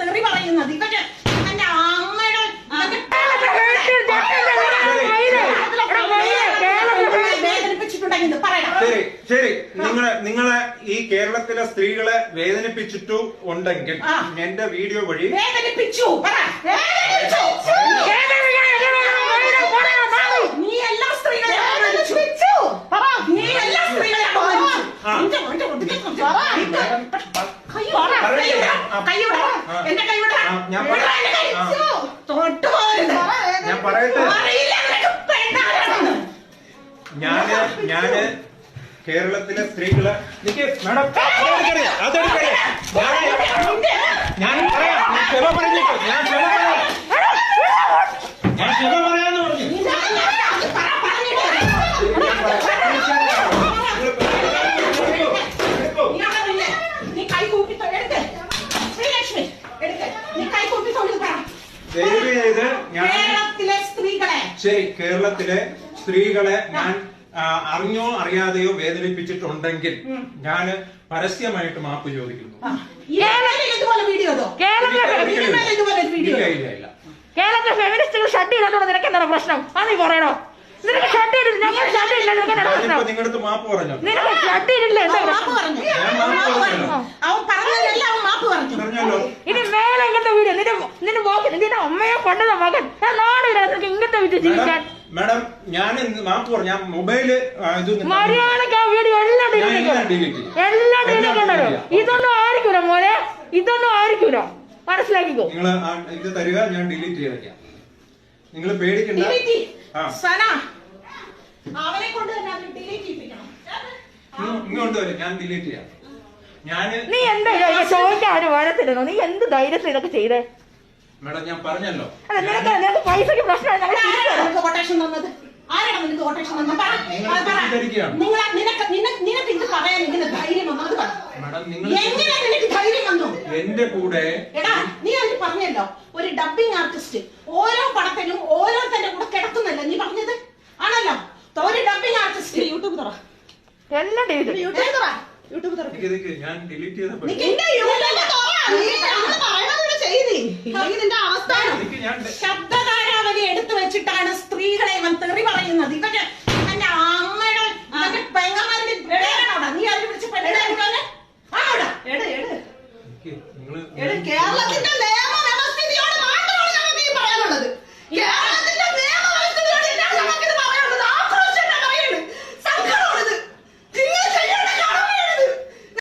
തെറി പറയുന്നത് ഇവര് എന്റെ അമ്മയുടെ വേദനിപ്പിച്ചിട്ടുണ്ടെങ്കിൽ പറയാം. ശരി നിങ്ങളെ ഈ കേരളത്തിലെ സ്ത്രീകളെ വേദനിപ്പിച്ചിട്ടു ഉണ്ടെങ്കിൽ എന്റെ വീഡിയോ വഴി വേദനിപ്പിച്ചു നീ എല്ലാ സ്ത്രീകളെ നീ എല്ലാ സ്ത്രീകളെ ഞാൻ പറയട്ടെ, ഞാന് കേരളത്തിലെ സ്ത്രീകളെ മാഡം ഞാൻ പറയാം, ക്ഷമ പറഞ്ഞിട്ട് ഞാൻ ക്ഷമ പറയാന്ന് പറഞ്ഞു. ശരി, കേരളത്തിലെ സ്ത്രീകളെ ഞാൻ അറിഞ്ഞോ അറിയാതെയോ വേദനിപ്പിച്ചിട്ടുണ്ടെങ്കിൽ ഞാൻ പരസ്യമായിട്ട് മാപ്പ് ചോദിക്കുന്നു. കേരളത്തിലെ ഫെമിനിസ്റ്റുകൾ ഷട്ട് ചെയ്തോണ്ട് നിനക്ക് എന്താണ് പ്രശ്നം? അത് നീ പറയണോ? നിനക്ക് ഷട്ട് ചെയ്തില്ല, ഞങ്ങൾ ഷട്ട് ചെയ്തില്ല, നിനക്ക് എന്താണ് പ്രശ്നം? നിങ്ങളുടെ മാപ്പ് പറഞ്ഞു. നിനക്ക് ഷട്ട് ചെയ്തില്ല, എന്താ പ്രശ്നം? ഇനി മേലെ ഇങ്ങനത്തെ വീഡിയോ നിന്റെ മകൻ, നിന്റെ അമ്മയെ കൊണ്ടത മകൻ നാടില്ല നിനക്ക് ഇങ്ങനത്തെ വീഡിയോ ജീവിക്കാൻ. മാഡം ഞാൻ മാപ്പ് പറഞ്ഞു. ഞാൻ മൊബൈല് മര്യാദക്ക് ആ വീഡിയോ എല്ലാം ഡിലീറ്റ് ഉണ്ടല്ലോ. ഇതൊന്നും ആയിരിക്കൂല മോനെ, ഇതൊന്നും ആയിരിക്കൂല, മനസ്സിലാക്കിക്കോ. നിങ്ങൾ ഇത് തരിക, ഞാൻ ഡിലീറ്റ് ചെയ്തേക്കാം. നിങ്ങൾ പേടിക്കണ്ട. ഇങ്ങോട്ട് വരും, ഞാൻ ഡിലീറ്റ് ചെയ്യാം. നീ എന്താ ചോദിക്കാൻ വരത്തില്ലെന്നോ? നീ എന്ത് ധൈര്യത്തിൽ ഇതൊക്കെ ചെയ്തേ? മാഡം ഞാൻ പറഞ്ഞല്ലോ, നിനക്ക് പൈസക്ക് പ്രശ്നമാണ്. എന്റെ കൂടെ നീ അതിന് പറഞ്ഞല്ലോ ഒരു ഡബിംഗ് ആർട്ടിസ്റ്റ് ഓരോ പടത്തിനും ഓരോരുത്തരുടെ കൂടെ കിടത്തുന്നല്ലോ നീ പറഞ്ഞത് ആണല്ലോ. ഒരു ഡബിംഗ് ആർട്ടിസ്റ്റ് യൂട്യൂബ് തുറ, എല്ലാം യൂട്യൂബ് തുറ. ഞാൻ ഡിലീറ്റ് ചെയ്ത ശബ്ദധാരാവലി എടുത്തു വെച്ചിട്ടാണ് സ്ത്രീകളെ ഇവൻ തെറി പറയുന്നത്. ഇവര് എന്റെ അമ്മയുടെ പെങ്ങന്മാരുടെ പേരാണോടാ നീ അതിൽ വിളിച്ച് പെണ്ണാണോടാ? ആണോടാ?